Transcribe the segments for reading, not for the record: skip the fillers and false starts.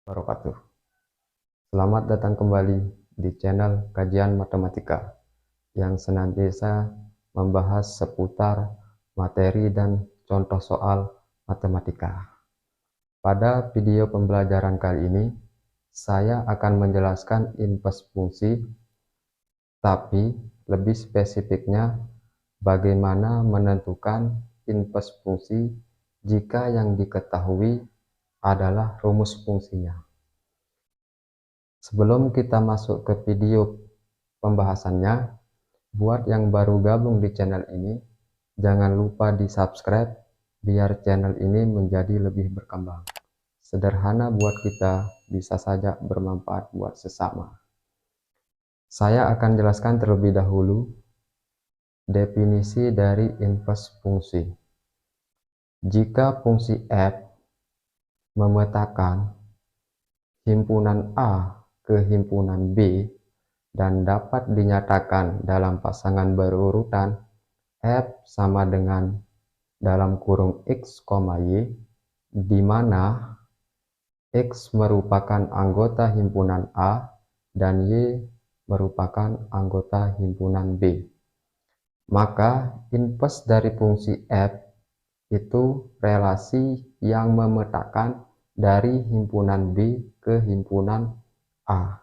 Wabarakatuh. Selamat datang kembali di channel Kajian Matematika yang senantiasa membahas seputar materi dan contoh soal matematika. Pada video pembelajaran kali ini, saya akan menjelaskan inverse fungsi, tapi lebih spesifiknya bagaimana menentukan inverse fungsi jika yang diketahui adalah rumus fungsinya. Sebelum kita masuk ke video pembahasannya, buat yang baru gabung di channel ini, jangan lupa di subscribe biar channel ini menjadi lebih berkembang. Sederhana buat kita, bisa saja bermanfaat buat sesama. Saya akan jelaskan terlebih dahulu definisi dari inverse fungsi. Jika fungsi f memetakan himpunan A ke himpunan B dan dapat dinyatakan dalam pasangan berurutan F sama dengan dalam kurung X, Y, di mana X merupakan anggota himpunan A dan Y merupakan anggota himpunan B. Maka inverse dari fungsi F itu relasi yang memetakan dari himpunan B ke himpunan A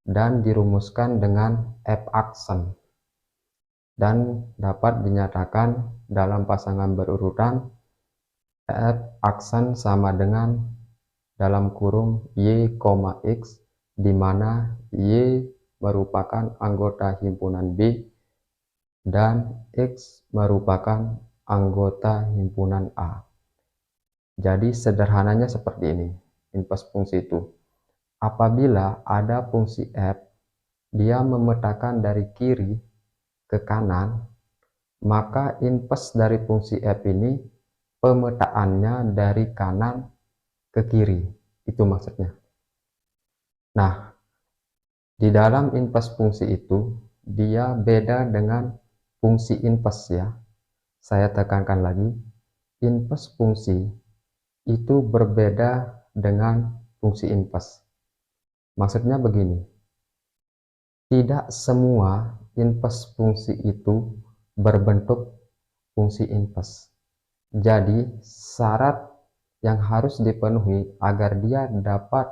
dan dirumuskan dengan F aksen dan dapat dinyatakan dalam pasangan berurutan F aksen sama dengan dalam kurung Y, X, di mana Y merupakan anggota himpunan B dan X merupakan anggota himpunan A. Jadi sederhananya seperti ini inverse fungsi itu. Apabila ada fungsi f, dia memetakan dari kiri ke kanan, maka inverse dari fungsi f ini pemetaannya dari kanan ke kiri. Itu maksudnya. Nah, di dalam inverse fungsi itu, dia beda dengan fungsi inverse ya. Saya tekankan lagi, inverse fungsi itu berbeda dengan fungsi inverse. Maksudnya begini, tidak semua inverse fungsi itu berbentuk fungsi inverse. Jadi, syarat yang harus dipenuhi agar dia dapat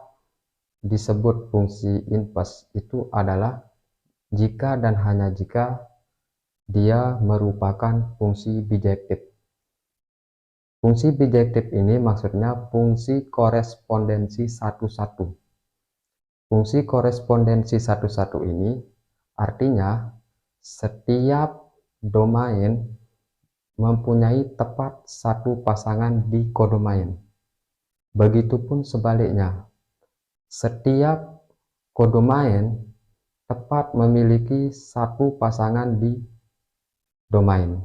disebut fungsi inverse itu adalah jika dan hanya jika dia merupakan fungsi bijektif. Fungsi bijektif ini maksudnya fungsi korespondensi satu-satu. Fungsi korespondensi satu-satu ini artinya setiap domain mempunyai tepat satu pasangan di kodomain. Begitupun sebaliknya, setiap kodomain tepat memiliki satu pasangan di domain.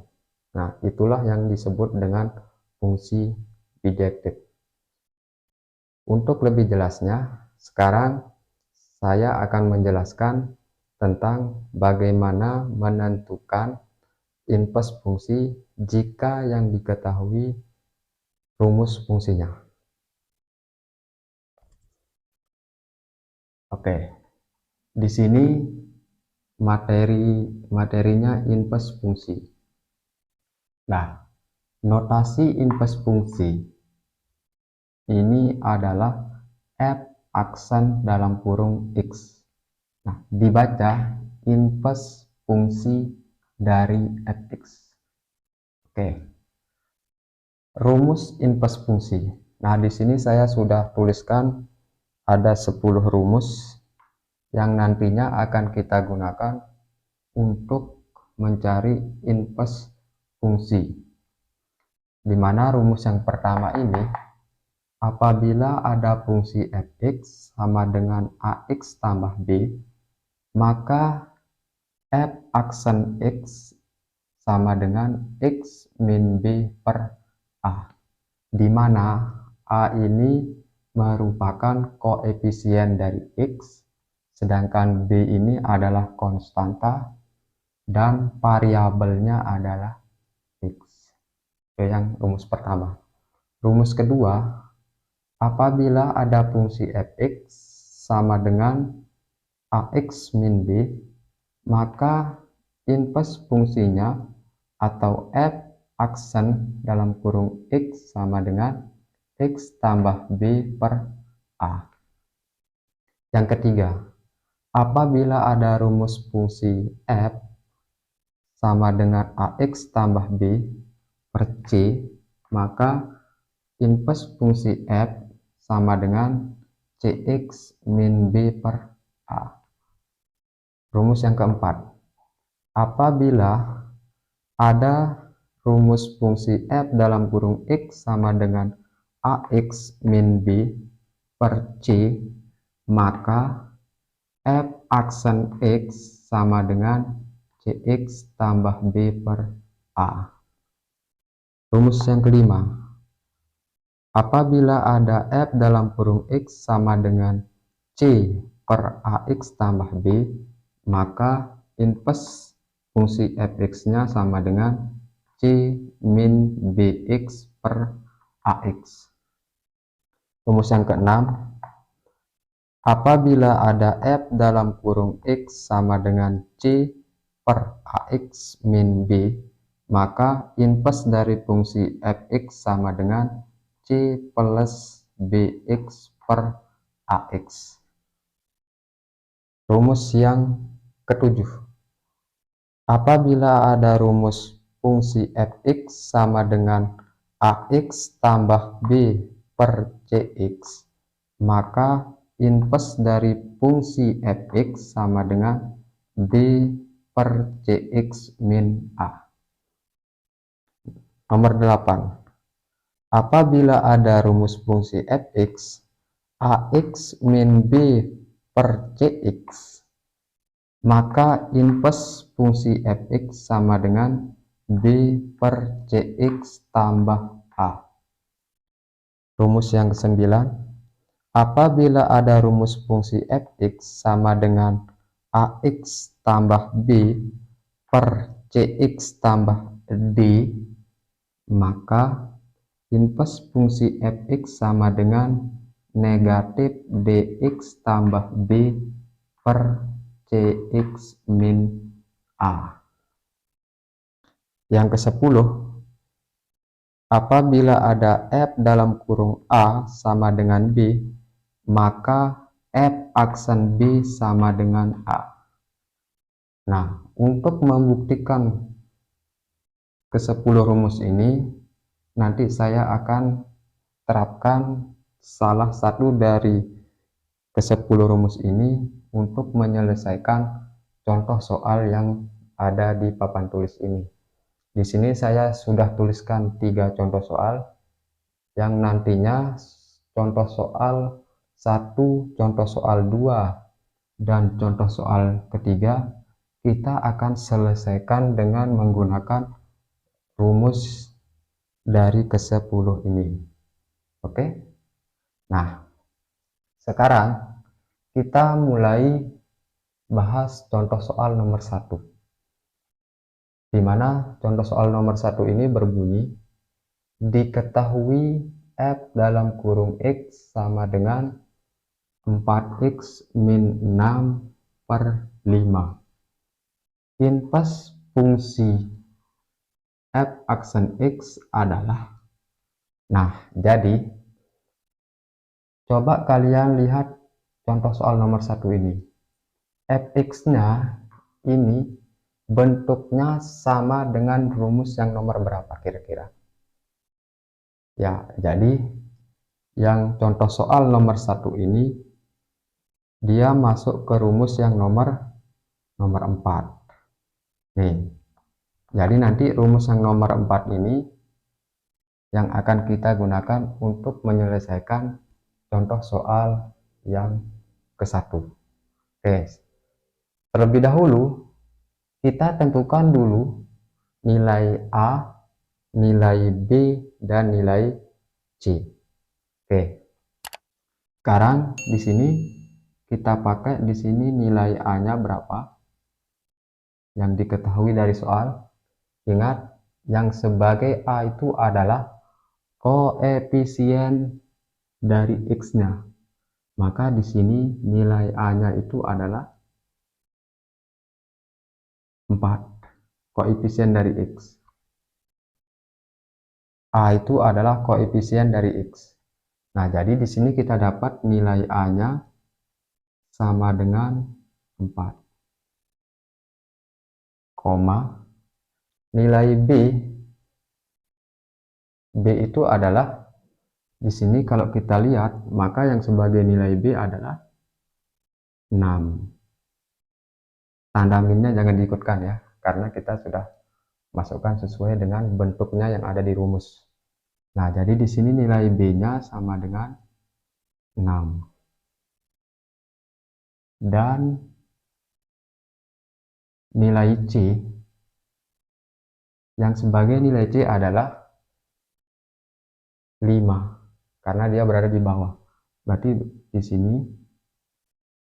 Nah, itulah yang disebut dengan fungsi bijektif. Untuk lebih jelasnya, sekarang saya akan menjelaskan tentang bagaimana menentukan inverse fungsi jika yang diketahui rumus fungsinya. Oke, di sini materinya inverse fungsi. Nah, notasi inverse fungsi ini adalah f aksen dalam kurung X. Nah, dibaca inverse fungsi dari fx. Oke. Rumus inverse fungsi. Nah, di sini saya sudah tuliskan ada 10 rumus yang nantinya akan kita gunakan untuk mencari inverse fungsi. Di mana rumus yang pertama ini, apabila ada fungsi fx sama dengan ax tambah b, maka f aksen x sama dengan x min b per a, di mana a ini merupakan koefisien dari x, sedangkan b ini adalah konstanta dan variabelnya adalah x. Itu yang rumus pertama. Rumus kedua, apabila ada fungsi fx sama dengan ax min b, maka inverse fungsinya atau f aksen dalam kurung x sama dengan x tambah b per a. Yang ketiga, apabila ada rumus fungsi f sama dengan ax tambah b per c, maka inverse fungsi f sama dengan cx min b per a. Rumus yang keempat, apabila ada rumus fungsi f dalam kurung x sama dengan ax min b per c, maka f aksen x sama dengan cx tambah b per a. Rumus yang kelima, apabila ada f dalam kurung x sama dengan c per ax tambah b, maka inverse fungsi fx-nya sama dengan c min bx per ax. Rumus yang keenam, apabila ada f dalam kurung x sama dengan c per ax min b, maka inverse dari fungsi fx sama dengan c plus bx per ax. Rumus yang ketujuh, apabila ada rumus fungsi fx sama dengan ax tambah b per cx, maka inverse dari fungsi fx sama dengan b per cx min a. Nomor 8, apabila ada rumus fungsi fx ax min b per cx, maka inverse fungsi fx sama dengan b per cx tambah a. Rumus yang ke-9, apabila ada rumus fungsi fx sama dengan ax tambah b per cx tambah d, maka inverse fungsi fx sama dengan negatif dx tambah b per cx min a. Yang ke-10, apabila ada f dalam kurung a sama dengan b, maka f aksen b sama dengan a. Nah, untuk membuktikan ke-10 rumus ini, nanti saya akan terapkan salah satu dari ke-10 rumus ini untuk menyelesaikan contoh soal yang ada di papan tulis ini. Di sini saya sudah tuliskan 3 contoh soal yang nantinya contoh soal 1, contoh soal 2, dan contoh soal ketiga kita akan selesaikan dengan menggunakan rumus dari ke-10 ini. Oke? Nah, sekarang kita mulai bahas contoh soal nomor 1, di mana contoh soal nomor 1 ini berbunyi, diketahui f dalam kurung x sama dengan 4x min 6 per 5. Inverse fungsi f aksen x adalah, nah jadi coba kalian lihat contoh soal nomor 1 ini. fx-nya ini bentuknya sama dengan rumus yang nomor berapa kira-kira? Ya, jadi yang contoh soal nomor 1 ini dia masuk ke rumus yang nomor 4. Nih. Jadi nanti rumus yang nomor 4 ini yang akan kita gunakan untuk menyelesaikan contoh soal yang ke-1. Oke, terlebih dahulu kita tentukan dulu nilai A, nilai B, dan nilai C. Oke, sekarang di sini kita pakai di sini nilai A-nya berapa yang diketahui dari soal. Ingat, yang sebagai A itu adalah koefisien dari X-nya. Maka di sini nilai A-nya itu adalah 4, koefisien dari X. A itu adalah koefisien dari X. Nah, jadi di sini kita dapat nilai A-nya sama dengan 4, nilai B itu adalah di sini kalau kita lihat, maka yang sebagai nilai B adalah 6. Tanda minnya jangan diikutkan ya, karena kita sudah masukkan sesuai dengan bentuknya yang ada di rumus. Nah, jadi di sini nilai B-nya sama dengan 6. Dan nilai C yang sebagai nilai C adalah 5, karena dia berada di bawah. Berarti di sini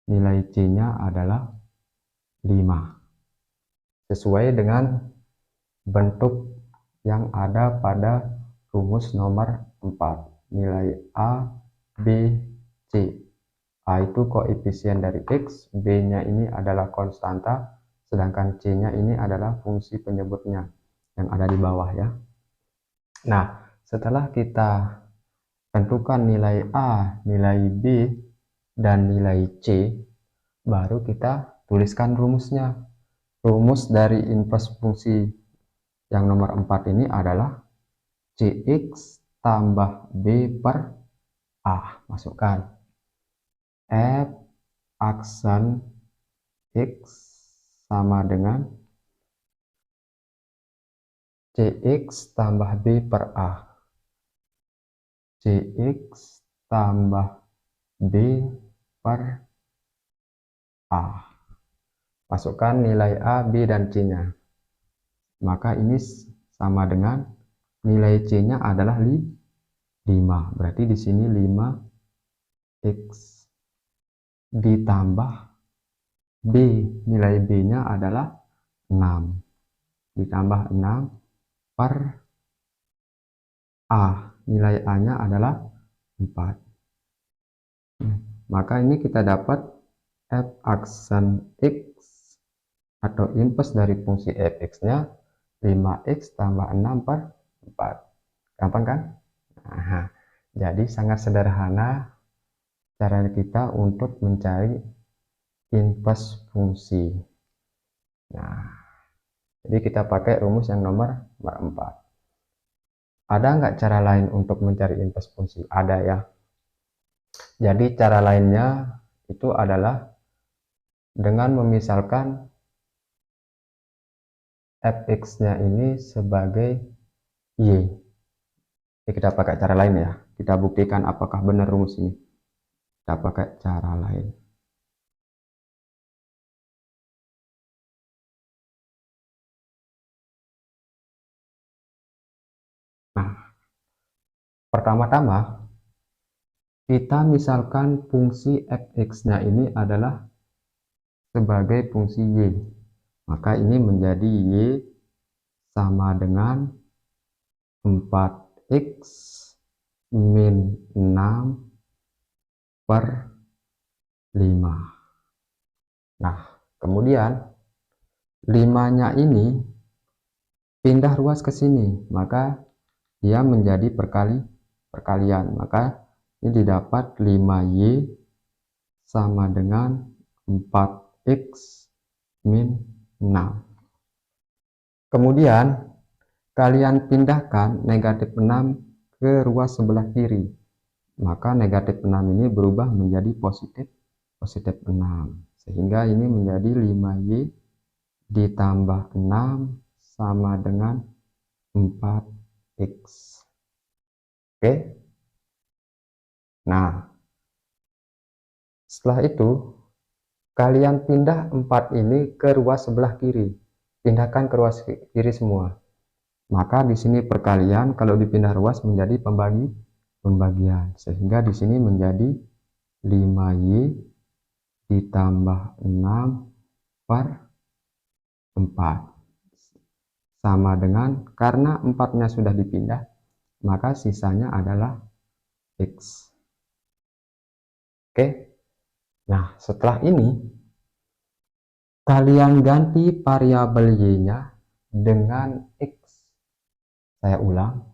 nilai C-nya adalah 5. Sesuai dengan bentuk yang ada pada rumus nomor 4. Nilai A, B, C. A itu koefisien dari X, B-nya ini adalah konstanta, sedangkan C-nya ini adalah fungsi penyebutnya yang ada di bawah ya. Nah, setelah kita tentukan nilai A, nilai B, dan nilai C, baru kita tuliskan rumusnya. Rumus dari inverse fungsi yang nomor 4 ini adalah Cx tambah B per A. Masukkan F aksen X sama dengan Cx tambah B per A. Cx tambah B per A. Masukkan nilai A, B, dan C-nya. Maka ini sama dengan nilai C-nya adalah 5. Berarti di sini 5X ditambah B. Nilai B-nya adalah 6. Ditambah 6 per A. Nilai A-nya adalah 4. Maka ini kita dapat F aksen X atau inverse dari fungsi fx-nya 5x tambah 6 per 4. Gampang kan? Nah, jadi sangat sederhana cara kita untuk mencari inverse fungsi. Nah, jadi kita pakai rumus yang nomor 4. Ada nggak cara lain untuk mencari inverse fungsi? Ada ya. Jadi cara lainnya itu adalah dengan memisalkan fx-nya ini sebagai y. Jadi kita pakai cara lain ya. Kita buktikan apakah benar rumus ini. Kita pakai cara lain. Nah, pertama-tama kita misalkan fungsi fx-nya ini adalah sebagai fungsi y. Maka ini menjadi y sama dengan 4x min 6 per 5. Nah, kemudian 5-nya ini pindah ruas ke sini, maka dia menjadi perkalian. Maka ini didapat 5y sama dengan 4x min 6. Kemudian kalian pindahkan negatif 6 ke ruas sebelah kiri. Maka negatif 6 ini berubah menjadi positif 6. Sehingga ini menjadi 5y ditambah 6 sama dengan 4x. Oke. Nah, setelah itu kalian pindah 4 ini ke ruas sebelah kiri. Pindahkan ke ruas kiri semua. Maka di sini perkalian, kalau dipindah ruas menjadi pembagian. Sehingga di sini menjadi 5y ditambah 6 per 4. Sama dengan, karena 4-nya sudah dipindah, maka sisanya adalah x. Oke. Nah, setelah ini kalian ganti variabel y-nya dengan x. Saya ulang,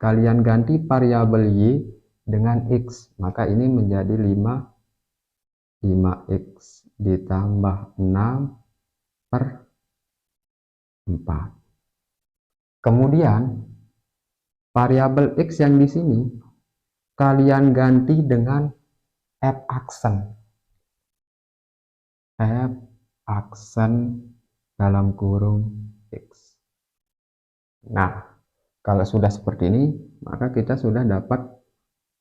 kalian ganti variabel y dengan x, maka ini menjadi 5x ditambah 6 per 4. Kemudian variabel x yang di sini kalian ganti dengan f aksen. F aksen dalam kurung x. Nah, kalau sudah seperti ini, maka kita sudah dapat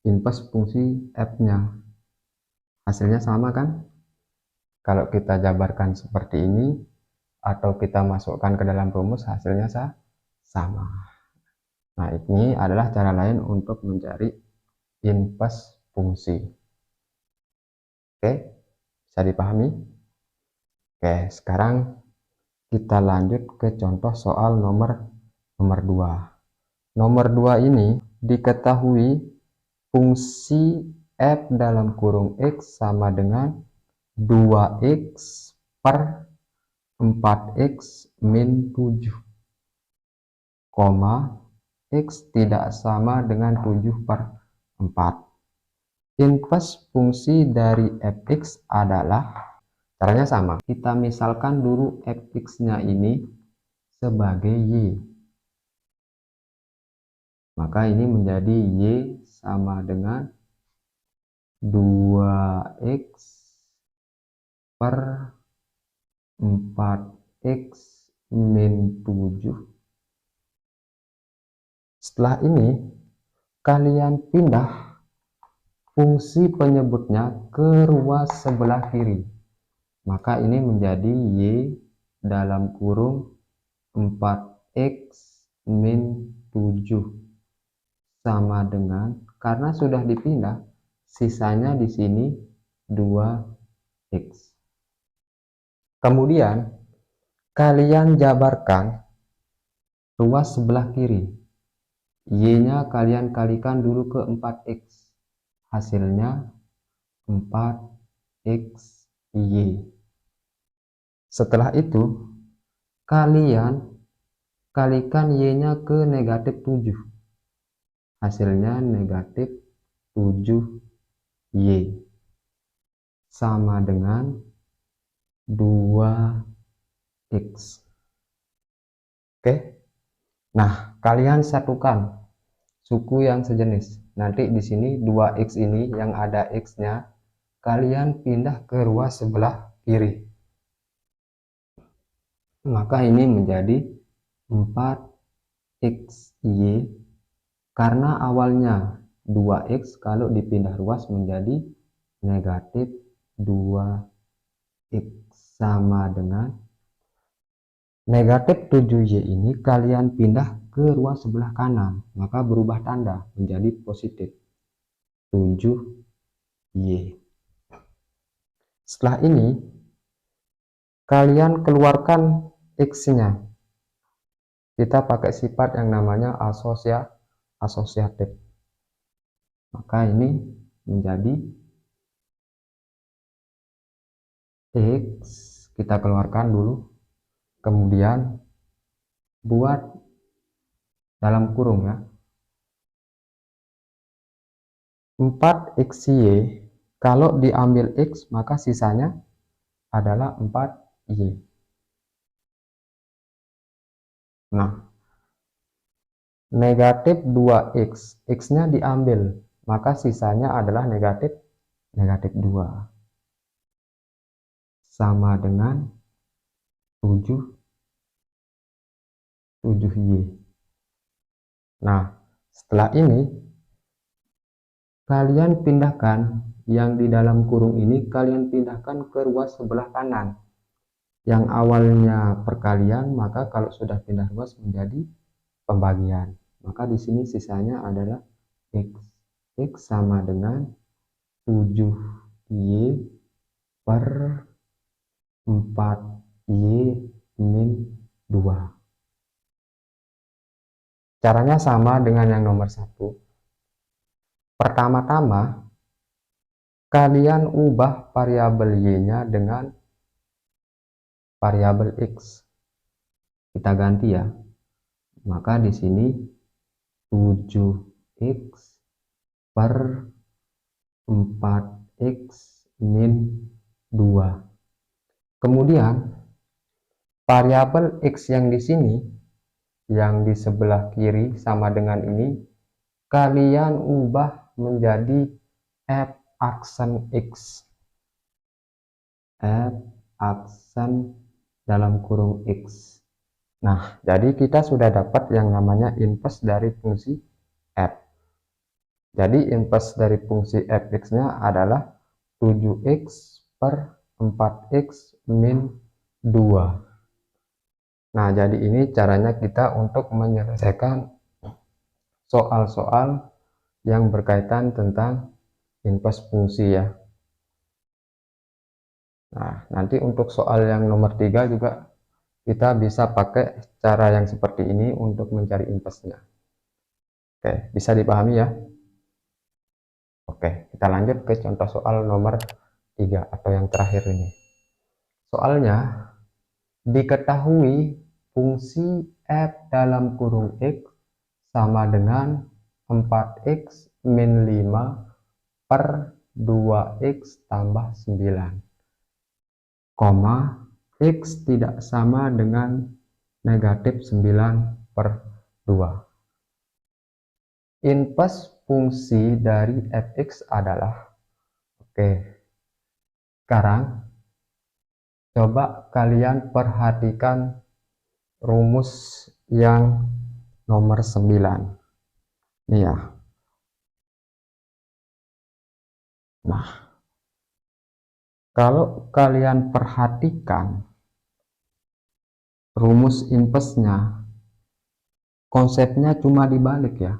inverse fungsi f-nya. Hasilnya sama kan? Kalau kita jabarkan seperti ini, atau kita masukkan ke dalam rumus, hasilnya sama. Nah, ini adalah cara lain untuk mencari inverse fungsi. Oke, bisa dipahami? Oke, sekarang kita lanjut ke contoh soal nomor 2. Nomor 2 ini diketahui fungsi f dalam kurung x sama dengan 2x per 4x min 7, x tidak sama dengan 7 per 4. Inverse fungsi dari fx adalah, caranya sama. Kita misalkan dulu fx-nya ini sebagai y. Maka ini menjadi y sama dengan 2x per 4x min 7. Setelah ini kalian pindah fungsi penyebutnya ke ruas sebelah kiri. Maka ini menjadi y dalam kurung 4x min 7 sama dengan, karena sudah dipindah, sisanya di sini 2x. Kemudian kalian jabarkan ruas sebelah kiri. Y-nya kalian kalikan dulu ke 4x. Hasilnya 4xy. Setelah itu kalian kalikan y-nya ke negatif 7. Hasilnya negatif 7y sama dengan 2x. Oke. Nah, kalian satukan suku yang sejenis. Nanti di sini 2x ini yang ada x-nya kalian pindah ke ruas sebelah kiri. Maka ini menjadi 4xy, karena awalnya 2x, kalau dipindah ruas menjadi negatif 2x sama dengan negatif 7y ini kalian pindah ke ruas sebelah kanan, maka berubah tanda menjadi positif 7y. Setelah ini kalian keluarkan x-nya. Kita pakai sifat yang namanya asosiatif. Maka ini menjadi x, kita keluarkan dulu, kemudian buat dalam kurung ya, 4xy, kalau diambil x maka sisanya adalah 4y. Nah, negatif 2x, x-nya diambil, maka sisanya adalah negatif 2 sama dengan 7y. Nah, setelah ini kalian pindahkan yang di dalam kurung ini, kalian pindahkan ke ruas sebelah kanan. Yang awalnya perkalian, maka kalau sudah pindah ruas menjadi pembagian. Maka di sini sisanya adalah x. X sama dengan 7y per 4y min 2. Caranya sama dengan yang nomor 1. Pertama-tama kalian ubah variabel y-nya dengan variabel x. Kita ganti ya. Maka di sini 7x per 4x min 2. Kemudian variabel x yang di sini, yang di sebelah kiri sama dengan ini, kalian ubah menjadi f aksen x. F aksen dalam kurung x. Nah, jadi kita sudah dapat yang namanya inverse dari fungsi f. Jadi inverse dari fungsi fx-nya adalah 7x per 4x min 2. Nah, jadi ini caranya kita untuk menyelesaikan soal-soal yang berkaitan tentang inverse fungsi ya. Nah, nanti untuk soal yang nomor 3 juga kita bisa pakai cara yang seperti ini untuk mencari inverse-nya. Oke, bisa dipahami ya? Oke, kita lanjut ke contoh soal nomor 3 atau yang terakhir ini. Soalnya, diketahui fungsi f dalam kurung x sama dengan 4x min 5 per 2x tambah 9, x tidak sama dengan negatif 9 per 2. Inverse fungsi dari fx adalah, oke, sekarang coba kalian perhatikan rumus yang nomor 9 nih ya. Nah, kalau kalian perhatikan rumus inverse-nya, konsepnya cuma dibalik ya.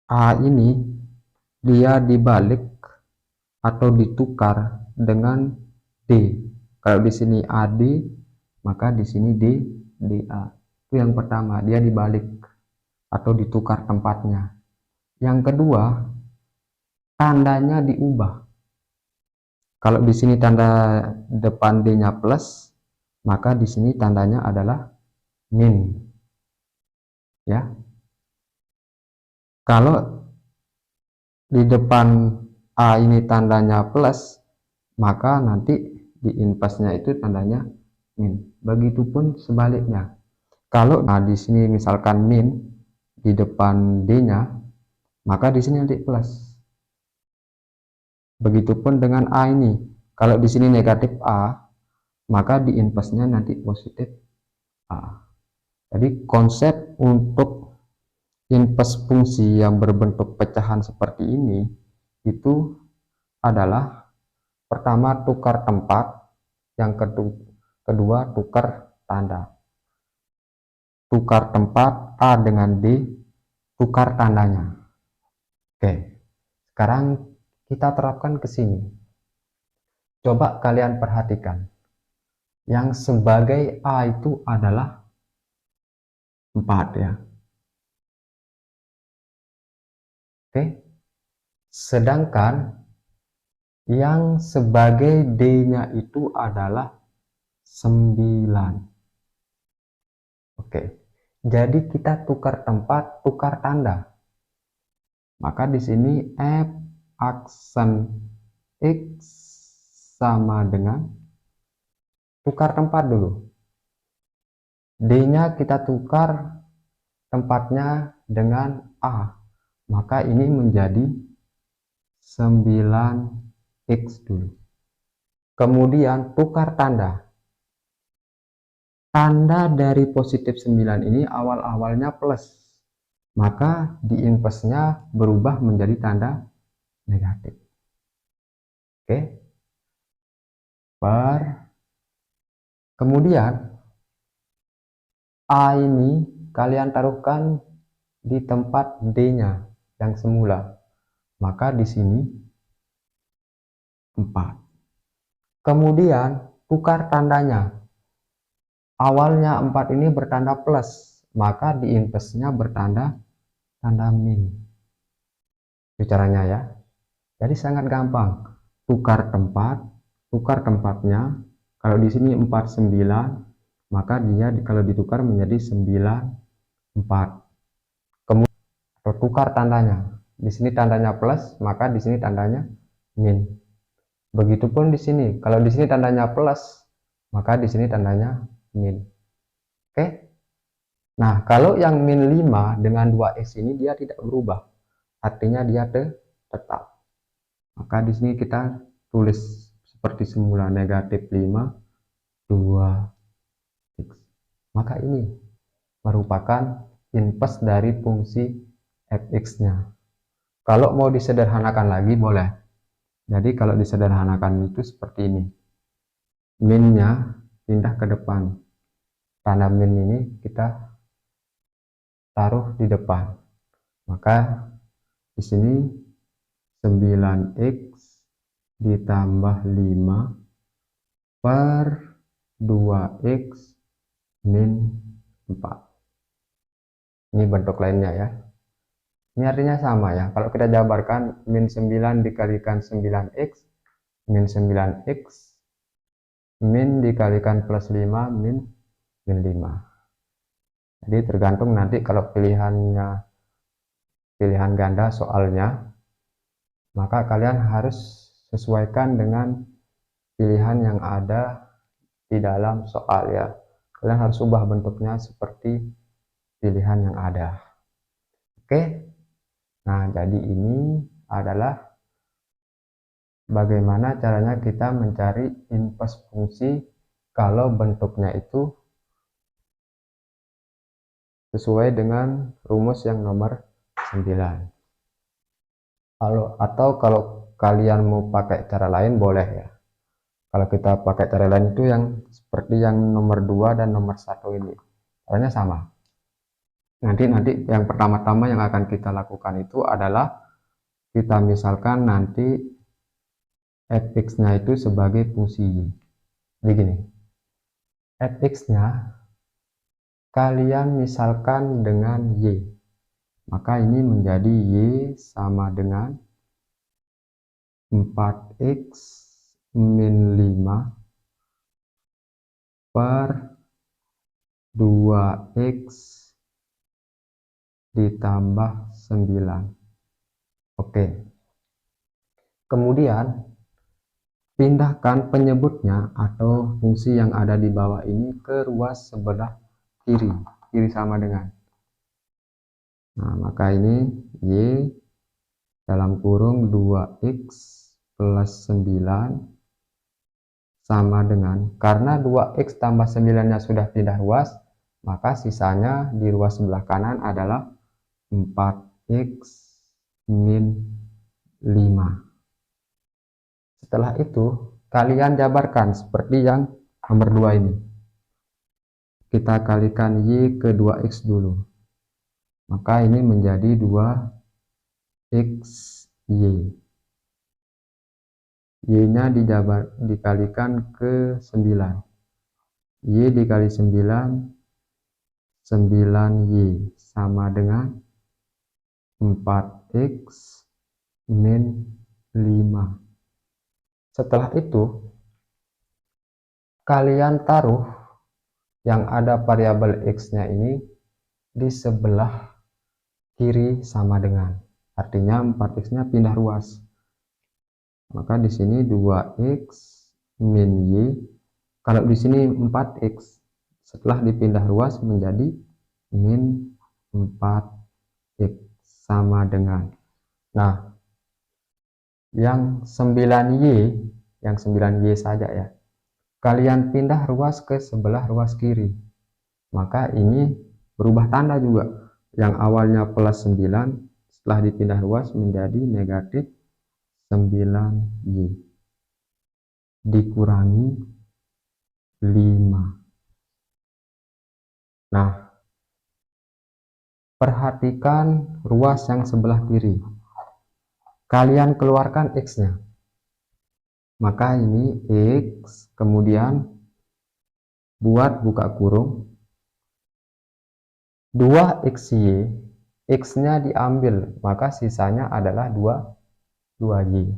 A ini dia dibalik atau ditukar dengan D. Kalau di sini AD, maka di sini DA. Itu yang pertama, dia dibalik atau ditukar tempatnya. Yang kedua, tandanya diubah. Kalau di sini tanda depan D-nya plus, maka di sini tandanya adalah min. Ya. Kalau di depan A ini tandanya plus, maka nanti di inverse-nya itu tandanya min. Begitupun sebaliknya. Kalau di sini misalkan min di depan D-nya, maka di sini nanti plus. Begitupun dengan A ini. Kalau di sini negatif A, maka di inverse-nya nanti positif A. Jadi konsep untuk inverse fungsi yang berbentuk pecahan seperti ini itu adalah pertama tukar tempat, yang kedua tukar tanda. Tukar tempat A dengan D, tukar tandanya. Oke, sekarang kita terapkan ke sini. Coba kalian perhatikan. Yang sebagai A itu adalah 4 ya. Oke. Sedangkan yang sebagai D-nya itu adalah 9. Oke. Jadi kita tukar tempat, tukar tanda. Maka di sini F aksen X sama dengan tukar tempat dulu. D-nya kita tukar tempatnya dengan A. Maka ini menjadi 9x dulu. Kemudian tukar tanda. Tanda dari positif 9 ini awal-awalnya plus. Maka di inverse-nya berubah menjadi tanda negatif. Oke. Kemudian A ini kalian taruhkan di tempat D-nya yang semula. Maka di sini 4. Kemudian tukar tandanya. Awalnya 4 ini bertanda plus, maka di inverse-nya bertanda tanda min. Itu caranya ya. Jadi sangat gampang. Tukar tempatnya. Kalau di sini 49, maka dia kalau ditukar menjadi 94. Kemudian tukar tandanya. Di sini tandanya plus, maka di sini tandanya min. Begitupun di sini. Kalau di sini tandanya plus, maka di sini tandanya min. Oke? Nah, kalau yang min 5 dengan 2x ini dia tidak berubah. Artinya dia tetap. Maka di sini kita tulis seperti semula, negatif 5, 2x. Maka ini merupakan inverse dari fungsi fx-nya. Kalau mau disederhanakan lagi boleh. Jadi kalau disederhanakan itu seperti ini. Minnya pindah ke depan. Karena min ini kita taruh di depan. Maka di sini 9x ditambah 5 per 2x min 4. Ini bentuk lainnya ya. Ini artinya sama ya. Kalau kita jabarkan min 9 dikalikan 9x, min 9x, min dikalikan plus 5, min 5. Jadi tergantung nanti kalau pilihan ganda soalnya, maka kalian harus sesuaikan dengan pilihan yang ada di dalam soal ya. Kalian harus ubah bentuknya seperti pilihan yang ada. Oke. Nah, jadi ini adalah bagaimana caranya kita mencari inverse fungsi kalau bentuknya itu sesuai dengan rumus yang nomor 9. Atau kalau kalian mau pakai cara lain boleh ya. Kalau kita pakai cara lain itu yang seperti yang nomor 2 dan nomor 1 ini. Caranya sama. Nanti yang pertama-tama yang akan kita lakukan itu adalah kita misalkan nanti fx-nya itu sebagai fungsi y. Begini. Fx-nya kalian misalkan dengan y. Maka ini menjadi y sama dengan 4x min 5 per 2x ditambah 9. Oke. Kemudian pindahkan penyebutnya atau fungsi yang ada di bawah ini ke ruas sebelah kiri sama dengan. Nah, maka ini y dalam kurung 2x plus 9 sama dengan, karena 2x tambah 9 nya sudah pindah ruas, maka sisanya di ruas sebelah kanan adalah 4x min 5. Setelah itu kalian jabarkan seperti yang nomor 2 ini. Kita kalikan y ke 2x dulu. Maka ini menjadi 2xy. Y-nya dikalikan ke 9. Y dikali 9, 9y sama dengan 4x min 5. Setelah itu kalian taruh yang ada variabel x-nya ini di sebelah kiri sama dengan, artinya 4x-nya pindah ruas. Maka di sini 2x min y. Kalau di sini 4x, setelah dipindah ruas menjadi min 4x sama dengan. Nah, yang 9y saja ya. Kalian pindah ruas ke sebelah ruas kiri. Maka ini berubah tanda juga. Yang awalnya plus 9, setelah dipindah ruas menjadi negatif 9y. Dikurangi 5. Nah, perhatikan ruas yang sebelah kiri. Kalian keluarkan x-nya. Maka ini x, kemudian buat buka kurung 2xy, x-nya diambil, maka sisanya adalah 2y. 2Y.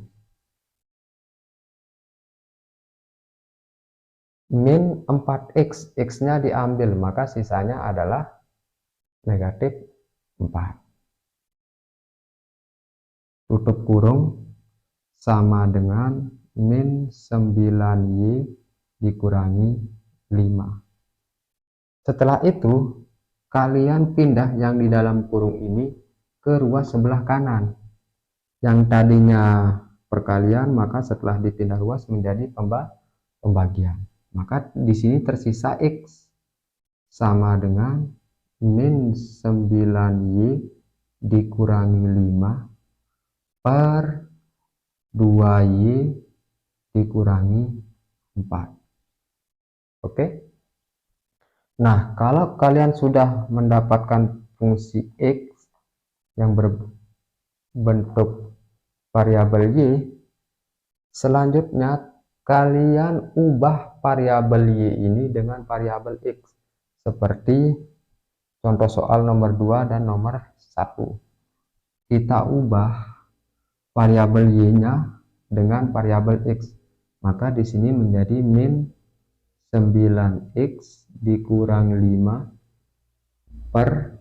Min 4X, X-nya diambil, maka sisanya adalah negatif 4. Tutup kurung sama dengan min 9Y dikurangi 5. Setelah itu, kalian pindah yang di dalam kurung ini ke ruas sebelah kanan. Yang tadinya perkalian, maka setelah dipindah ruas menjadi pembagian. Maka di sini tersisa X sama dengan min 9Y dikurangi 5 per 2Y dikurangi 4. Oke? Nah, kalau kalian sudah mendapatkan fungsi X yang berbentuk variabel Y, selanjutnya kalian ubah variabel Y ini dengan variabel X, seperti contoh soal nomor 2 dan nomor 1. Kita ubah variabel Y-nya dengan variabel X, maka di sini menjadi min 9X dikurangi 5 per,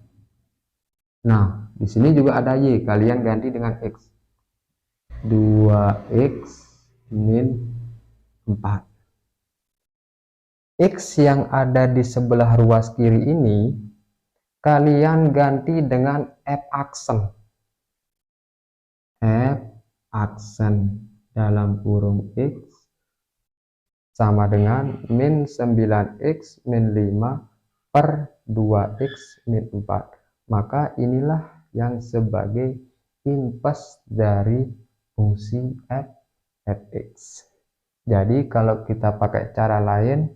nah di sini juga ada Y, kalian ganti dengan X, 2X min 4. X yang ada di sebelah ruas kiri ini kalian ganti dengan F aksen. F aksen dalam kurung X sama dengan min 9X min 5 per 2X min 4. Maka inilah yang sebagai inverse dari fungsi fx. Jadi kalau kita pakai cara lain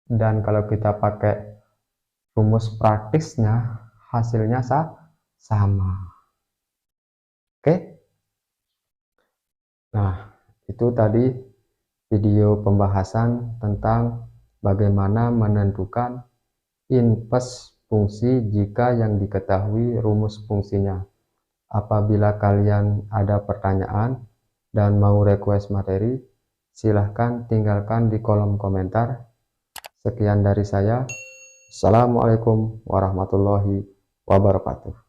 dan kalau kita pakai rumus praktisnya, hasilnya sama. Oke? Nah, itu tadi video pembahasan tentang bagaimana menentukan inverse fungsi jika yang diketahui rumus fungsinya. Apabila kalian ada pertanyaan dan mau request materi, silahkan tinggalkan di kolom komentar. Sekian dari saya. Assalamualaikum warahmatullahi wabarakatuh.